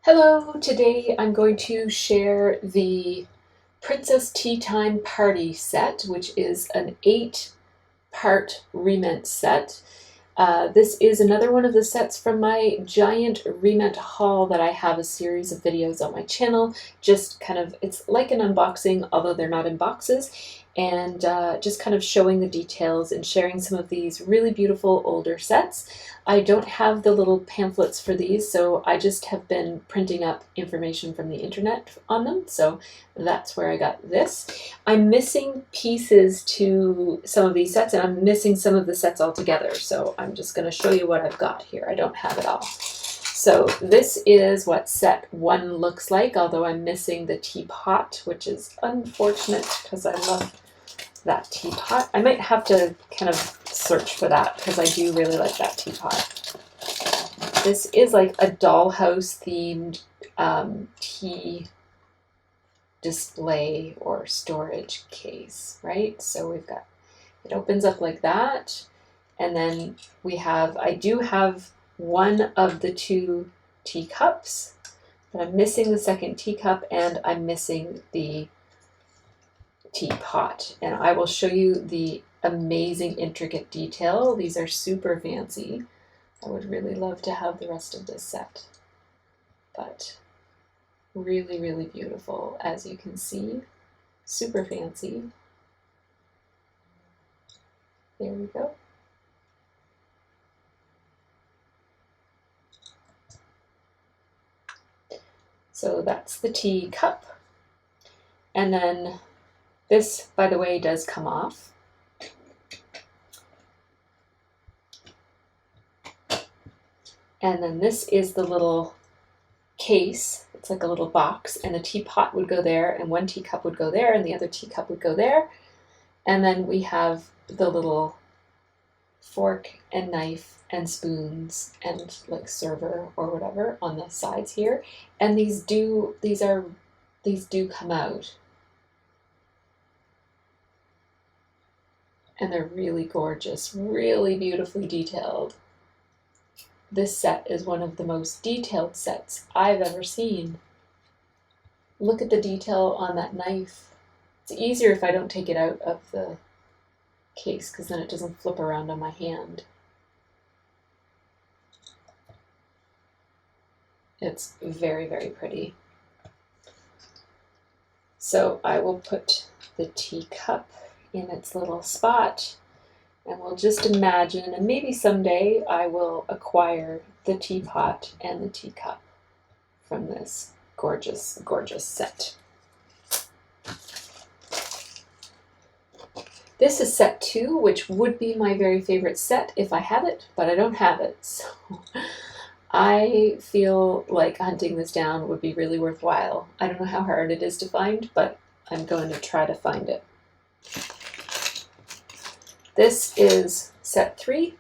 Hello, today I'm going to share the Princess Tea Time Party set, which is an 8-part Re-Ment set. This is another one of the sets from my giant Re-Ment haul that I have a series of videos on my channel. Just kind of, it's like an unboxing, although they're not in boxes, and just kind of showing the details and sharing some of these really beautiful older sets. I don't have the little pamphlets for these, so I just have been printing up information from the internet on them, so that's where I got this. I'm missing pieces to some of these sets, and I'm missing some of the sets altogether, so I'm just going to show you what I've got here. I don't have it all. So this is what set 1 looks like, although I'm missing the teapot, which is unfortunate because I love that teapot. I might have to kind of search for that because I do really like that teapot. This is like a dollhouse themed tea display or storage case, right? So we've got, it opens up like that, and then we have, I do have one of the 2 teacups, but I'm missing the second teacup and I'm missing the teapot, and I will show you the amazing intricate detail. These are super fancy. I would really love to have the rest of this set, but really, really beautiful, as you can see. Super fancy. There we go. So that's the teacup, and then this, by the way, does come off. And then this is the little case. It's like a little box, and the teapot would go there, and one teacup would go there, and the other teacup would go there. And then we have the little fork and knife and spoons and like server or whatever on the sides here. And these do come out. And they're really gorgeous, really beautifully detailed. This set is one of the most detailed sets I've ever seen. Look at the detail on that knife. It's easier if I don't take it out of the case, because then it doesn't flip around on my hand. It's very, very pretty. So I will put the teacup in its little spot, and we'll just imagine, and maybe someday I will acquire the teapot and the teacup from this gorgeous, gorgeous set. This is set 2, which would be my very favorite set if I had it, but I don't have it, so I feel like hunting this down would be really worthwhile. I don't know how hard it is to find, but I'm going to try to find it. This is set 3.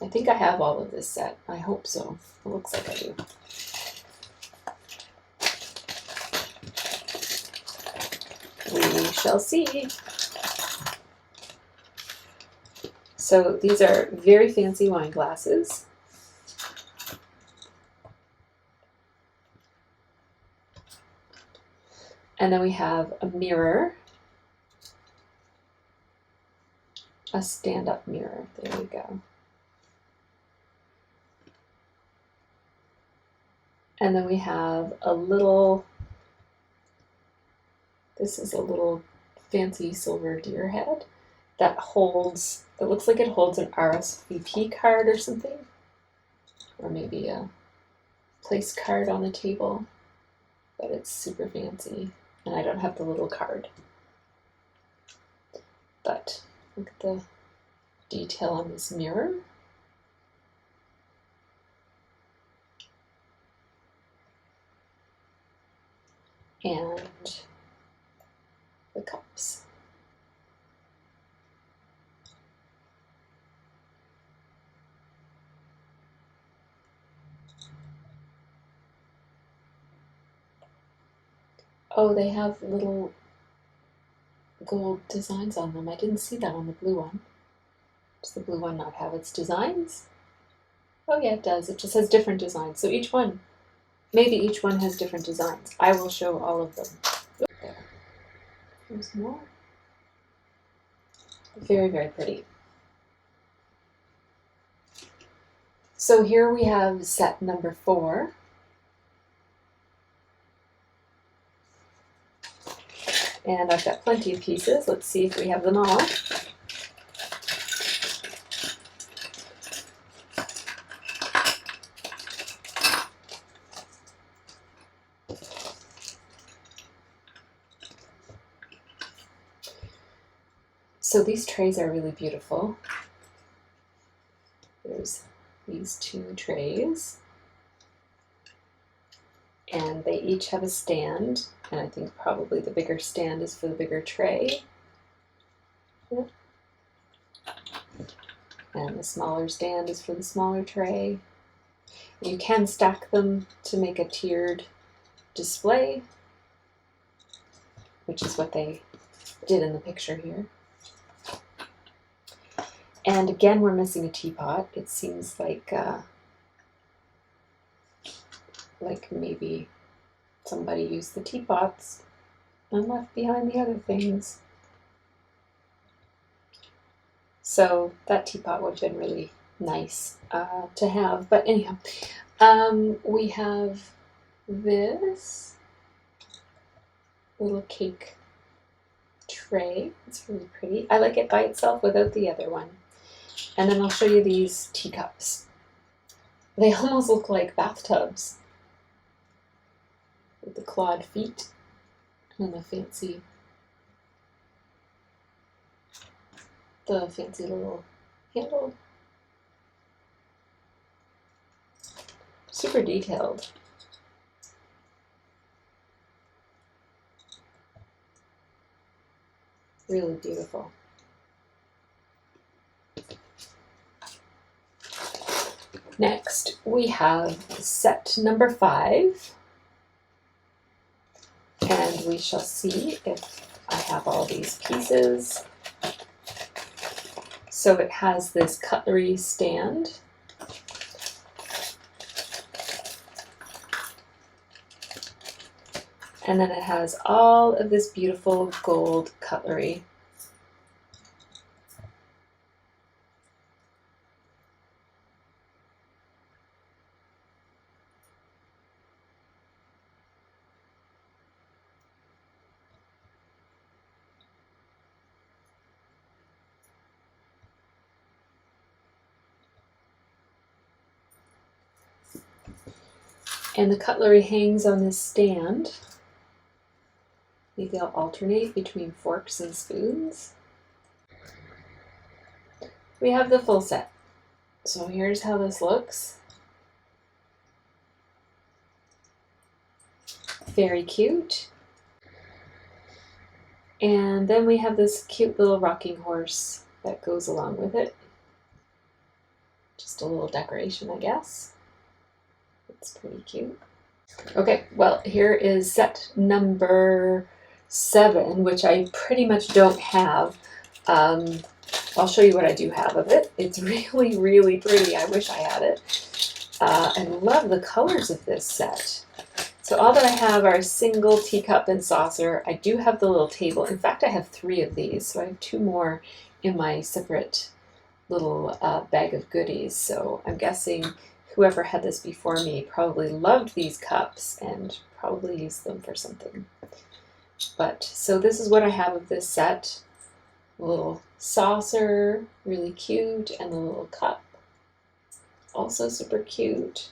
I think I have all of this set. I hope so. It looks like I do. We shall see. So these are very fancy wine glasses. And then we have a mirror. A stand-up mirror. There we go. And then we have a little, this is a little fancy silver deer head that holds, it looks like it holds an RSVP card or something, or maybe a place card on the table, but it's super fancy, and I don't have the little card. But look at the detail on this mirror. And the cups. Oh, they have little gold designs on them. I didn't see that on the blue one. Does the blue one not have its designs? Oh yeah, it does. It just has different designs. So each one Maybe each one has different designs. I will show all of them. There. There's more. Very, very pretty. So here we have set number 4. And I've got plenty of pieces. Let's see if we have them all. So these trays are really beautiful. There's these 2 trays. And they each have a stand, and I think probably the bigger stand is for the bigger tray. Yep. And the smaller stand is for the smaller tray. You can stack them to make a tiered display, which is what they did in the picture here. And again, we're missing a teapot. It seems like maybe somebody used the teapots and left behind the other things. So that teapot would have been really nice to have. But anyhow, we have this little cake tray. It's really pretty. I like it by itself without the other one. And then I'll show you these teacups. They almost look like bathtubs with the clawed feet and the fancy little handle. Super detailed. Really beautiful. Next, we have set number 5, and we shall see if I have all these pieces. So it has this cutlery stand, and then it has all of this beautiful gold cutlery. And the cutlery hangs on this stand. Maybe I'll alternate between forks and spoons. We have the full set. So here's how this looks. Very cute. And then we have this cute little rocking horse that goes along with it. Just a little decoration, I guess. It's pretty cute. Okay, well, here is set number 7, which I pretty much don't have. I'll show you what I do have of it. It's really, really pretty. I wish I had it. I love the colors of this set. So all that I have are a single teacup and saucer. I do have the little table. In fact, I have 3 of these, so I have 2 more in my separate little bag of goodies. So I'm guessing whoever had this before me probably loved these cups and probably used them for something. But so this is what I have of this set. A little saucer, really cute, and the little cup, also super cute.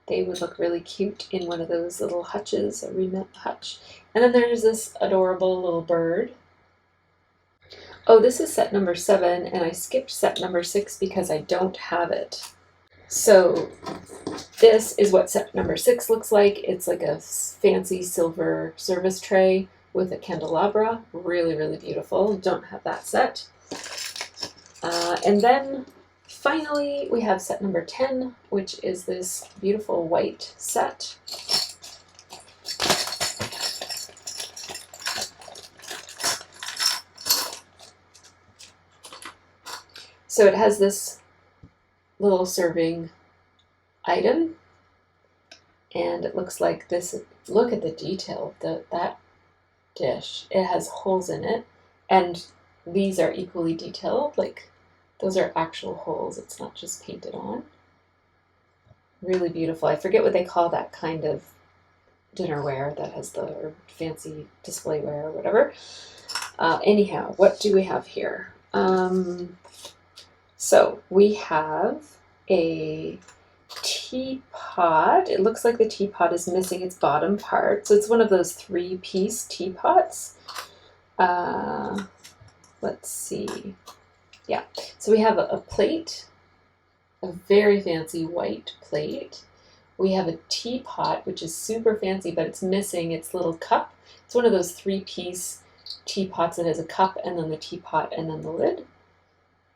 They would look really cute in one of those little hutches, a Re-Ment hutch. And then there's this adorable little bird. Oh, this is set number 7, and I skipped set number 6 because I don't have it. So this is what set number 6 looks like. It's like a fancy silver service tray with a candelabra. Really, really beautiful. Don't have that set. And then finally we have set number 10, which is this beautiful white set. So it has this little serving item. And it looks like this. Look at the detail of that dish. It has holes in it, and these are equally detailed. Like, those are actual holes. It's not just painted on. Really beautiful. I forget what they call that kind of dinnerware that has the or fancy displayware or whatever. Anyhow, what do we have here? So we have a teapot. It looks like the teapot is missing its bottom part. So it's one of those 3-piece teapots. Let's see. Yeah, so we have a plate, a very fancy white plate. We have a teapot, which is super fancy, but it's missing its little cup. It's one of those 3-piece teapots that has a cup and then the teapot and then the lid.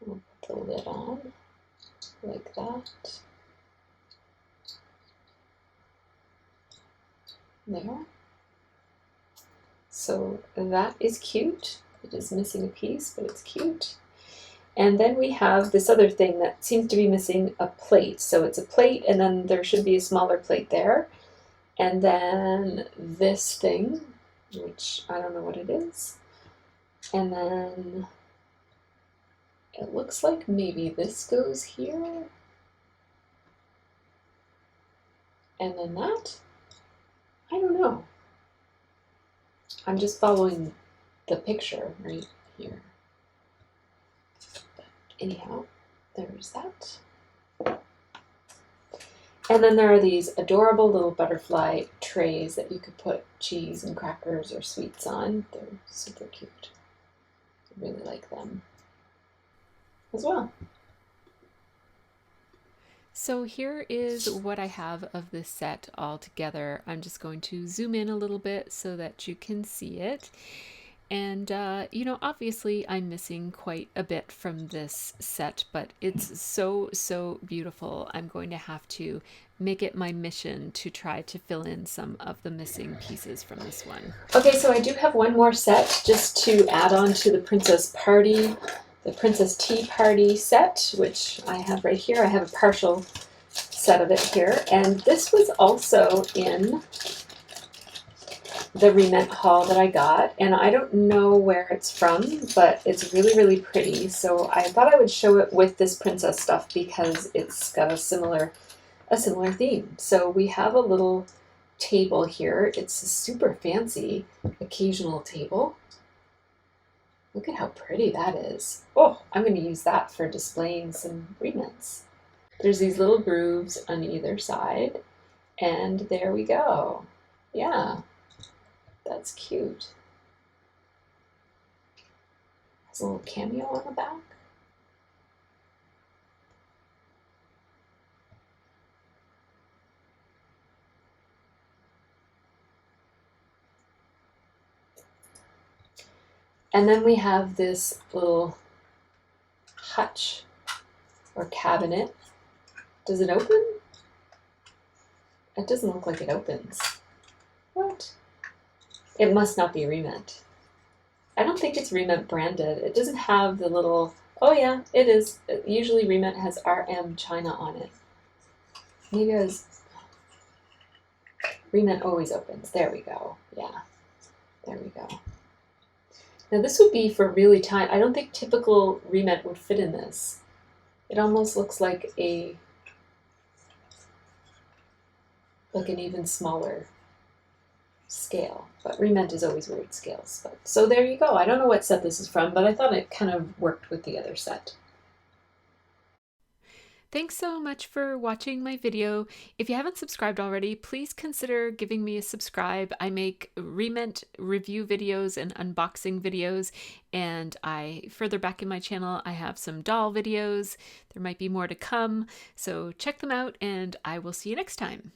We'll put the lid on like that. There. So that is cute. It is missing a piece, but it's cute. And then we have this other thing that seems to be missing a plate. So it's a plate, and then there should be a smaller plate there. And then this thing, which I don't know what it is. And then it looks like maybe this goes here. And then that. I don't know. I'm just following the picture right here. But anyhow, there's that. And then there are these adorable little butterfly trays that you could put cheese and crackers or sweets on. They're super cute. I really like them as well. So here is what I have of this set all together. I'm just going to zoom in a little bit so that you can see it. And, you know, obviously I'm missing quite a bit from this set, but it's so, so beautiful. I'm going to have to make it my mission to try to fill in some of the missing pieces from this one. Okay, so I do have one more set just to add on to the Princess Tea Party set, which I have right here. I have a partial set of it here, and this was also in the Re-Ment haul that I got, and I don't know where it's from, but it's really, really pretty. So I thought I would show it with this princess stuff because it's got a similar theme. So we have a little table here. It's a super fancy occasional table. Look at how pretty that is. Oh, I'm going to use that for displaying some Re-Ments. There's these little grooves on either side, and there we go. Yeah. That's cute. Has a little cameo on the back. And then we have this little hutch or cabinet. Does it open? It doesn't look like it opens. What? It must not be Re-Ment. I don't think it's Re-Ment branded. It doesn't have the little, oh yeah, it is. Usually Re-Ment has RM China on it. Maybe it was, Re-Ment always opens. There we go. Yeah, there we go. Now this would be for really tiny, I don't think typical Re-Ment would fit in this. It almost looks like an even smaller scale, but Re-Ment is always weird scales. But so there you go. I don't know what set this is from, but I thought it kind of worked with the other set. Thanks so much for watching my video. If you haven't subscribed already, please consider giving me a subscribe. I make Re-Ment review videos and unboxing videos, and further back in my channel, I have some doll videos. There might be more to come, so check them out, and I will see you next time.